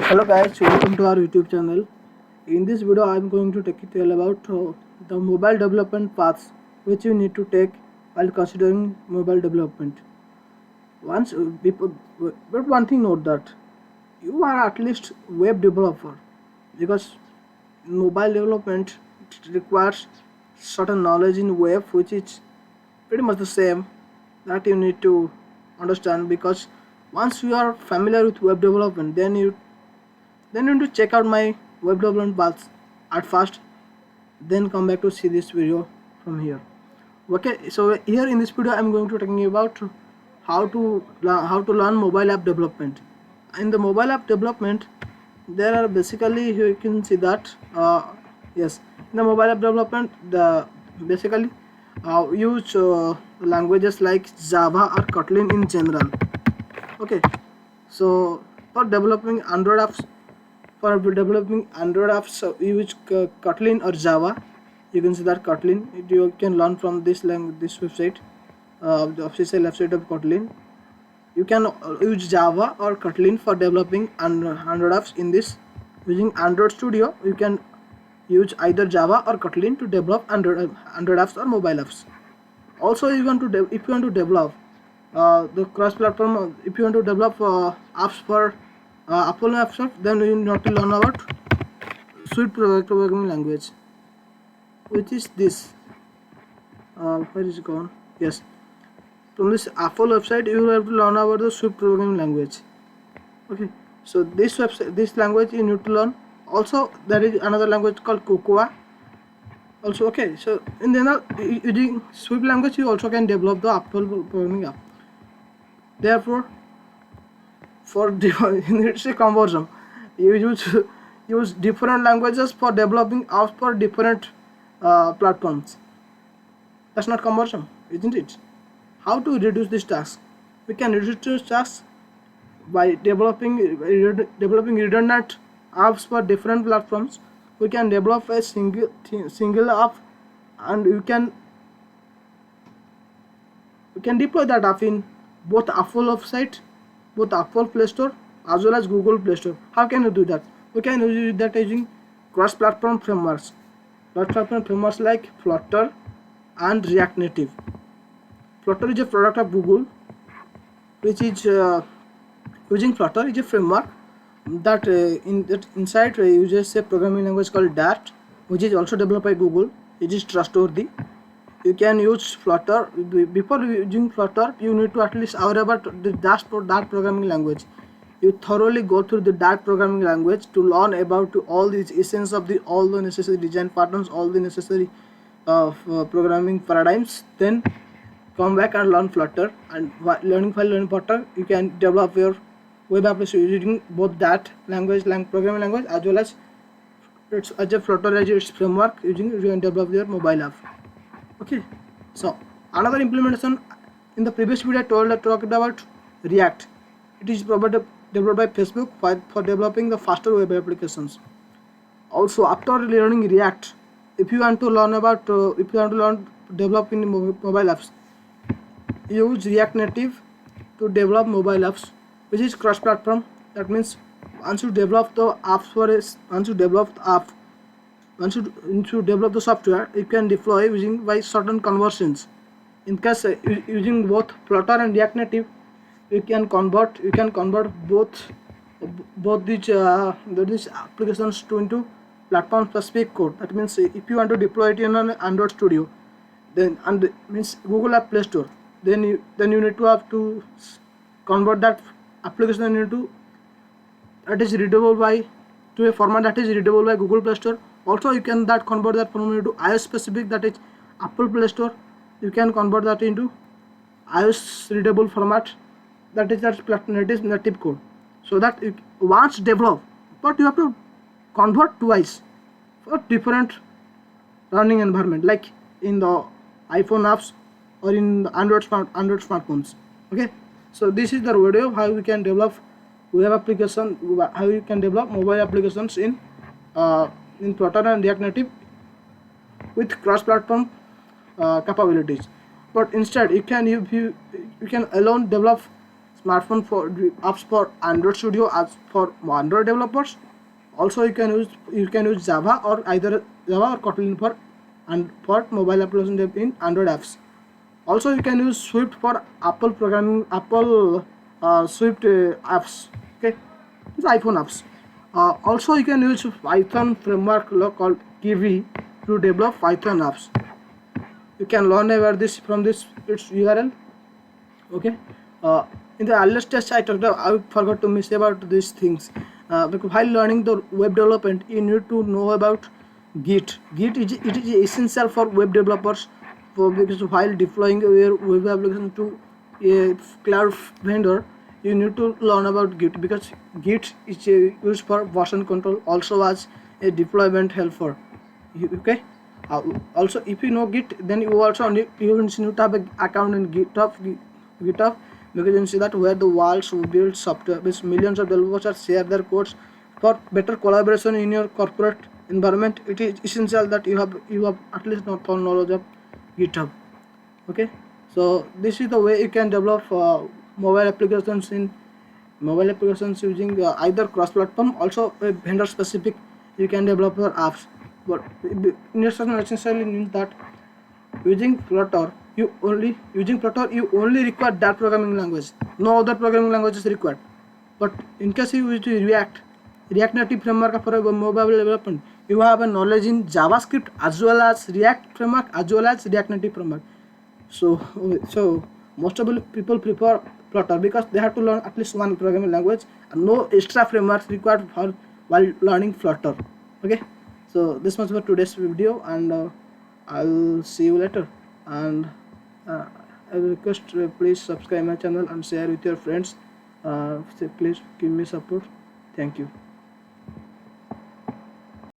Hello guys, welcome to our YouTube channel. In this video I am going to tell about the mobile development paths which you need to take while considering mobile development. Once people, but one thing note that you are at least web developer, because mobile development requires certain knowledge in web which is pretty much the same that you need to understand, because once you are familiar with web development, then you need to check out my web development paths at first, then come back to see this video from here. Okay, so here in this video I'm going to talking about how to learn mobile app development. In the mobile app development, there are basically, you can see that yes, in the mobile app development, the basically use languages like Java or Kotlin in general. Okay, so for developing Android apps, so you use Kotlin or Java. You can see that Kotlin, you can learn from this website, the official website of Kotlin. You can use Java or Kotlin for developing Android apps. In this, using Android Studio, you can use either Java or Kotlin to develop Android apps or mobile apps. Also, if you want to develop the cross-platform, if you want to develop apps for Apple App Store, then you need to learn about Swift programming language, which is this. Where is it gone? Yes, from this Apple website, you will have to learn about the Swift programming language. Okay, so this language you need to learn. Also, there is another language called Cocoa. Also, okay, so in the using Swift language, you also can develop the Apple programming app. Therefore, for it's a conversion, you use different languages for developing apps for different platforms. That's not conversion, isn't it? How to reduce this task? We can reduce this task by developing redundant apps for different platforms. We can develop a single app, and you can deploy that app in both Apple website, both Apple Play Store as well as Google Play Store. How can you do that? We can use that using cross-platform frameworks. Cross-platform frameworks like Flutter and React Native. Flutter is a product of Google, which is using Flutter is a framework that inside uses a programming language called Dart, which is also developed by Google. It is trustworthy. You can use Flutter. Before using Flutter, you need to at least aware about the Dart programming language. You thoroughly go through the Dart programming language to learn about all the essence of all the necessary design patterns, all the necessary programming paradigms. Then come back and learn Flutter. And learning Flutter, you can develop your web application using both that programming language, as well as a Flutter as its framework. You can develop your mobile app. Okay, so another implementation, in the previous video I talked about React. It is developed by Facebook for developing the faster web applications. Also, after learning React, if you want to learn developing mobile apps, use React Native to develop mobile apps, which is cross-platform. That means once you develop the software, you can deploy using by certain conversions. In case using both Flutter and React Native, you can convert both these applications into platform specific code. That means if you want to deploy it in an Android Studio, then means Google App Play Store, then you need to have to convert that application into that is readable by to a format that is readable by Google Play Store. Also, you can convert that format into iOS specific, that is Apple Play Store. You can convert that into iOS readable format, that is native code. So that once develop, but you have to convert twice for different running environment, like in the iPhone apps or in the Android smartphones. Okay, so this is the video of how we can develop web application, how you can develop mobile applications in Flutter and React Native with cross-platform capabilities. But instead, you can alone develop smartphone for apps for Android Studio as for Android developers. Also you can use Java or either Java or Kotlin for mobile application in Android apps. Also you can use Swift for Apple programming, Apple Swift apps. Okay, it's iPhone apps. Also you can use Python framework called Kiwi to develop Python apps. You can learn about this from this its URL. Okay, in the earlier stage I forgot to miss about these things, because while learning the web development you need to know about Git is essential for web developers, because while deploying your web application to a cloud vendor you need to learn about Git, because Git is used for version control, also as a deployment helper. Okay, also if you know Git, then you also need to have an account in GitHub, because you see that where the walls who build software with millions of developers are share their codes for better collaboration in your corporate environment. It is essential that you have at least not found knowledge of GitHub. Okay, so this is the way you can develop mobile applications using either cross-platform, also vendor specific. You can develop your apps, but it necessarily means that using Flutter you only require that programming language. No other programming language is required. But in case you use React Native framework for a mobile development, you have a knowledge in JavaScript as well as React framework as well as React Native framework. So most of the people prefer Flutter because they have to learn at least one programming language and no extra frameworks required for while learning Flutter. Okay, so this much for today's video, and I'll see you later. And I will request please subscribe my channel and share with your friends. So please give me support. Thank you.